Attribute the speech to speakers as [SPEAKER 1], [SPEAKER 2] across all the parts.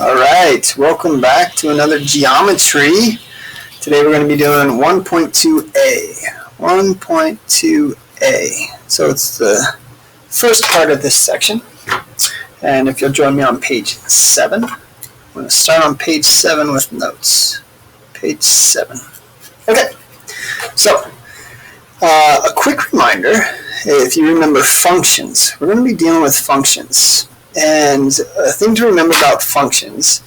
[SPEAKER 1] All right, welcome back to another geometry. Today we're going to be doing 1.2a. 1.2a. So it's the first part of this section. And if you'll join me on page 7, I'm going to start on page 7 with notes. Page 7. Okay, so a quick reminder, if you remember functions, we're going to be dealing with functions. And a thing to remember about functions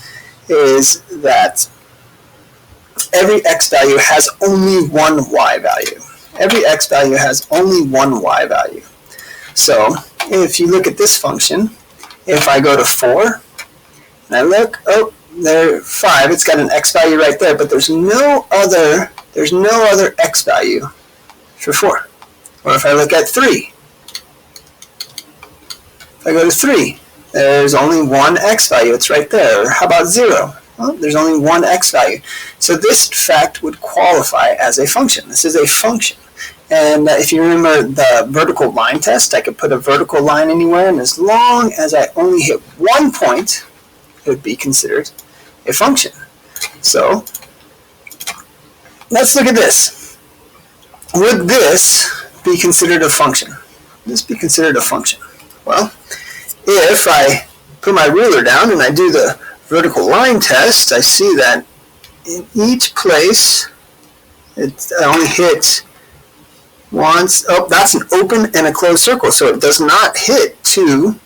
[SPEAKER 1] is that every x value has only one y value. Every x value has only one y value. So if you look at this function, if I go to 4, and I look, oh, there 5, it's got an x value right there, but there's no other x value for 4. Or if I look at 3, if I go to 3, there's only one x value, it's right there. Or how about 0? Well, there's only one x value. So this, in fact, would qualify as a function. This is a function. And if you remember the vertical line test, I could put a vertical line anywhere, and as long as I only hit one point, it would be considered a function. So let's look at this. Would this be considered a function? Would this be considered a function? Well, if I put my ruler down and I do the vertical line test, I see that in each place, I only hit once. Oh, that's an open and a closed circle, so it does not hit it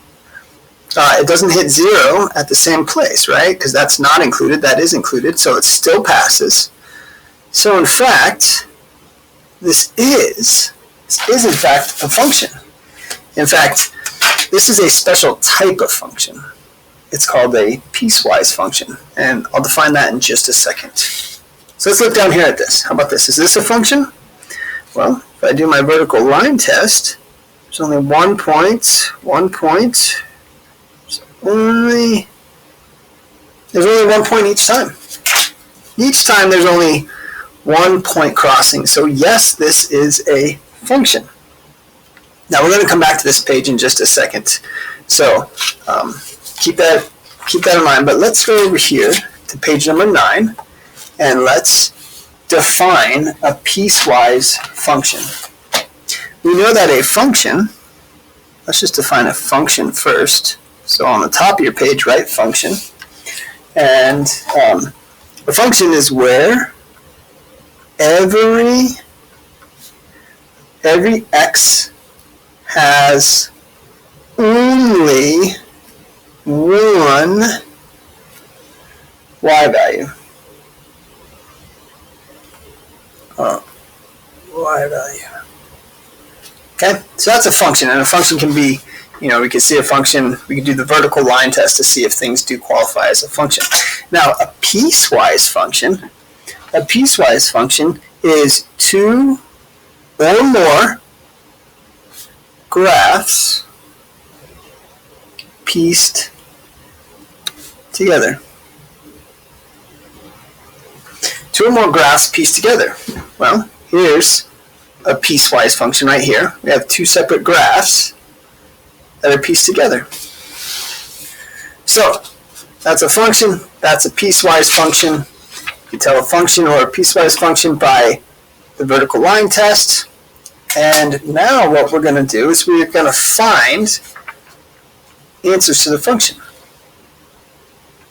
[SPEAKER 1] doesn't hit 0 at the same place, right? Because that's not included, that is included, so it still passes. So in fact, this is in fact a function. In fact, this is a special type of function. It's called a piecewise function, and I'll define that in just a second. So let's look down here at this. How about this? Is this a function? Well, if I do my vertical line test, there's only one point. There's only 1 point each time. Each time there's only 1 point crossing. So yes, this is a function. Now we're going to come back to this page in just a second. So keep that in mind. But let's go over here to page number 9, and let's define a piecewise function. We know that a function, let's just define a function first. So on the top of your page, write function. And a function is where every x has only one y value. Y value. Okay, so that's a function, and a function can be, we can see a function, we can do the vertical line test to see if things do qualify as a function. Now, a piecewise function is 2 or more graphs pieced together. 2 or more graphs pieced together. Well, here's a piecewise function right here. We have 2 separate graphs that are pieced together. So that's a function, that's a piecewise function. You can tell a function or a piecewise function by the vertical line test. And now what we're going to do is we're going to find answers to the function.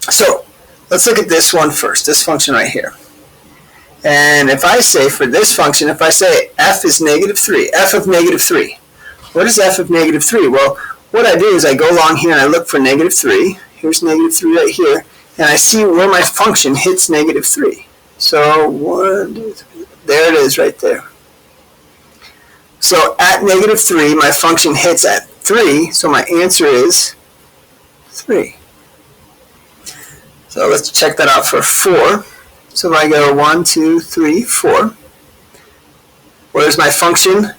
[SPEAKER 1] So let's look at this one first, this function right here. And if I say for this function, if I say f is -3, f of -3, what is f of -3? Well, what I do is I go along here and I look for -3. Here's -3 right here. And I see where my function hits -3. So there it is right there. So at -3, my function hits at 3, so my answer is 3. So let's check that out for 4. So if I go 1, 2, 3, 4, where's my function?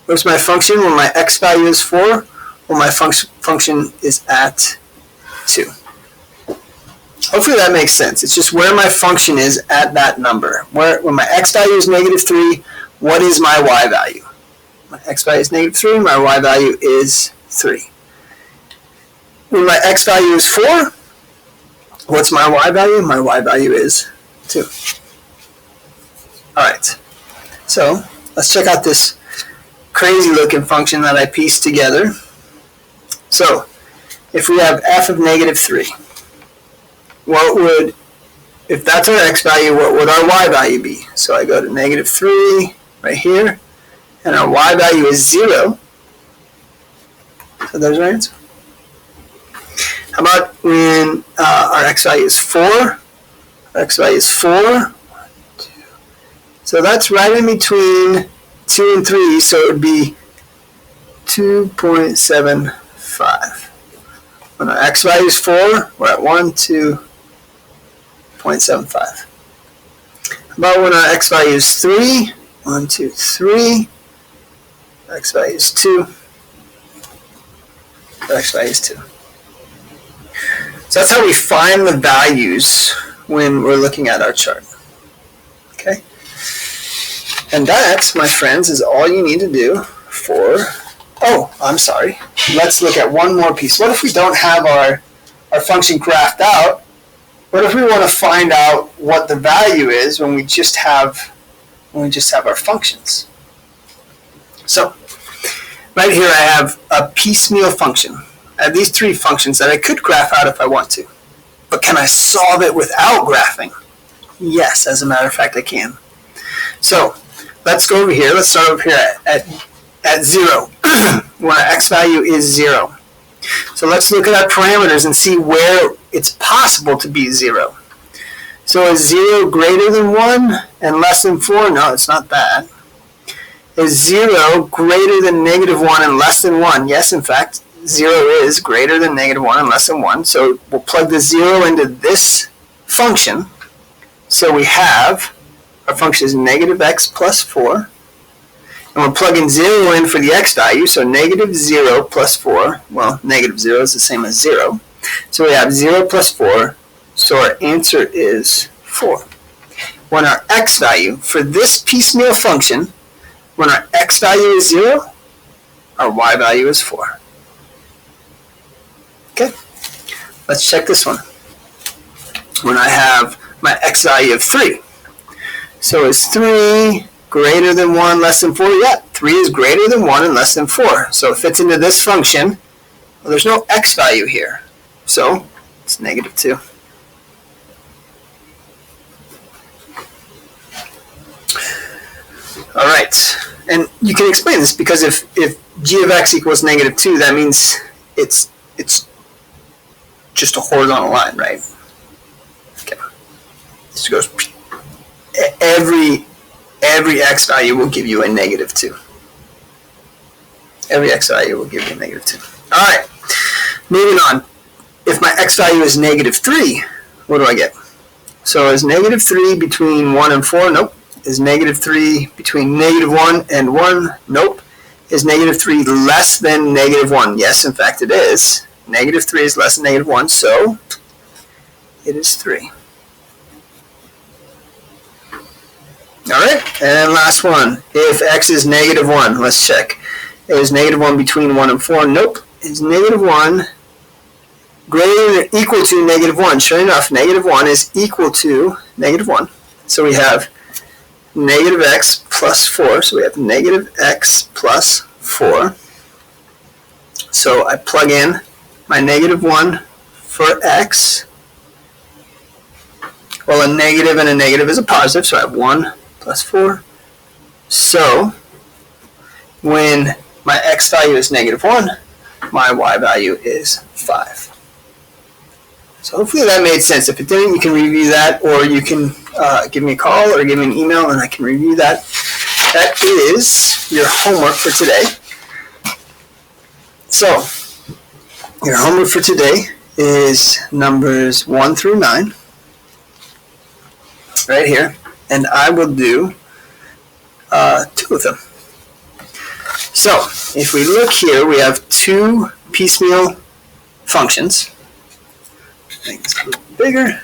[SPEAKER 1] Where's my function when my x value is 4? Well, my function is at 2. Hopefully that makes sense. It's just where my function is at that number. When my x value is -3, what is my y value? My x value is -3, my y value is 3. When my x value is 4, What's my y value? My y value is 2. All right, so let's check out this crazy looking function that I pieced together. So if we have f of negative 3, what would, if that's our x value, what would our y value be? So I go to negative 3 right here, and our y value is 0. So there's our answer. How about when our x value is 4? Our x value is 4. So that's right in between 2 and 3, so it would be 2.75. When our x value is 4, we're at 2.75. How about when our x value is 3? 1, 2, 3. X value is 2. X value is 2. So that's how we find the values when we're looking at our chart. Okay? And that, my friends, is all you need to do for, oh, I'm sorry. Let's look at one more piece. What if we don't have our function graphed out? What if we want to find out what the value is when we just have our functions? So, right here I have a piecemeal function. I have these 3 functions that I could graph out if I want to. But can I solve it without graphing? Yes, as a matter of fact, I can. So let's go over here. Let's start over here at 0, when our x value is 0. So let's look at our parameters and see where it's possible to be 0. So is 0 greater than 1 and less than 4? No, it's not that. Is 0 greater than negative 1 and less than 1? Yes, in fact, 0 is greater than negative 1 and less than 1. So we'll plug the 0 into this function. So we have, our function is negative x plus 4. And we're plugging 0 in for the x value. So negative 0 plus 4. Well, negative 0 is the same as 0. So we have 0 plus 4. So our answer is 4. When our x value, for this piecemeal function, when our x value is 0, our y value is 4. Okay, let's check this one. When I have my x value of 3. So is 3 greater than 1, less than 4? Yeah, 3 is greater than 1 and less than 4. So it fits into this function. Well, there's no x value here. So it's negative 2. All right, and you can explain this because if g of x equals negative 2, that means it's just a horizontal line, right? Okay. This goes, every x value will give you a negative 2. Every x value will give you a negative 2. All right, moving on. If my x value is negative 3, what do I get? So is negative 3 between 1 and 4? Nope. Is negative 3 between negative 1 and 1? Nope. Is negative 3 less than negative 1? Yes, in fact it is. Negative 3 is less than negative 1, so it is 3. Alright, and last one. If x is negative 1, let's check. Is negative 1 between 1 and 4? Nope. Is negative 1 greater than or equal to negative 1? Sure enough, negative 1 is equal to negative 1. So we have negative x plus 4. So we have negative x plus 4. So I plug in my negative 1 for x. Well, a negative and a negative is a positive, so I have 1 plus 4. So when my x value is negative 1, my y value is 5. So hopefully that made sense. If it didn't, you can review that, or you can give me a call or give me an email and I can review that. That is your homework for today. So your homework for today is numbers 1 through 9, right here, and I will do 2 of them. So if we look here, we have 2 piecemeal functions. Make this a little bigger.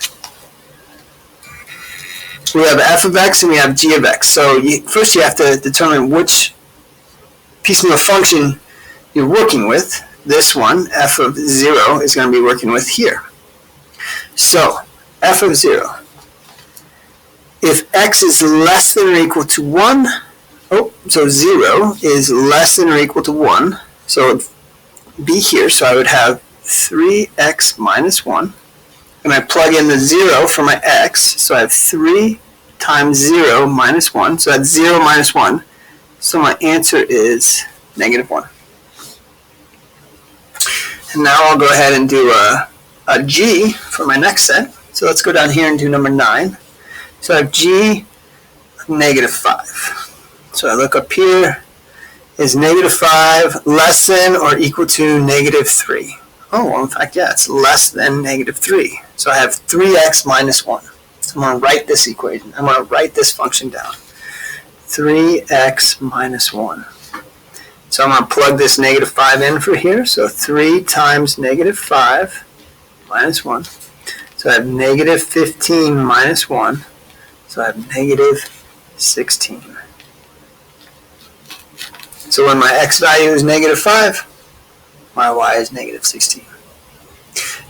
[SPEAKER 1] We have f of x and we have g of x. So first you have to determine which piecemeal function you're working with. This one, f of 0, is going to be working with here. So, f of 0. If x is less than or equal to 1, so 0 is less than or equal to 1, so it would be here, so I would have 3x minus 1, and I plug in the 0 for my x, so I have 3 times 0 minus 1, so that's 0 minus 1, so my answer is negative 1. And now I'll go ahead and do a g for my next set. So let's go down here and do number 9. So I have g of negative 5. So I look up here, is negative 5 less than or equal to negative 3? Oh, well, in fact, yeah, it's less than negative 3. So I have 3x minus 1. So I'm going to write this equation. I'm going to write this function down. 3x minus 1. So I'm going to plug this negative 5 in for here. So 3 times negative 5 minus 1. So I have negative 15 minus 1. So I have negative 16. So when my x value is negative 5, my y is negative 16.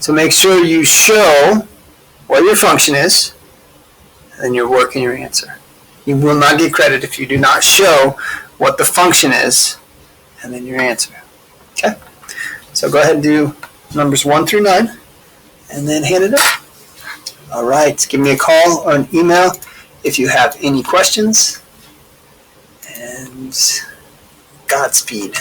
[SPEAKER 1] So make sure you show what your function is, and then you're working your answer. You will not get credit if you do not show what the function is, and then your answer. Okay? So go ahead and do numbers 1 through 9, and then hand it up. All right. Give me a call or an email if you have any questions. And Godspeed.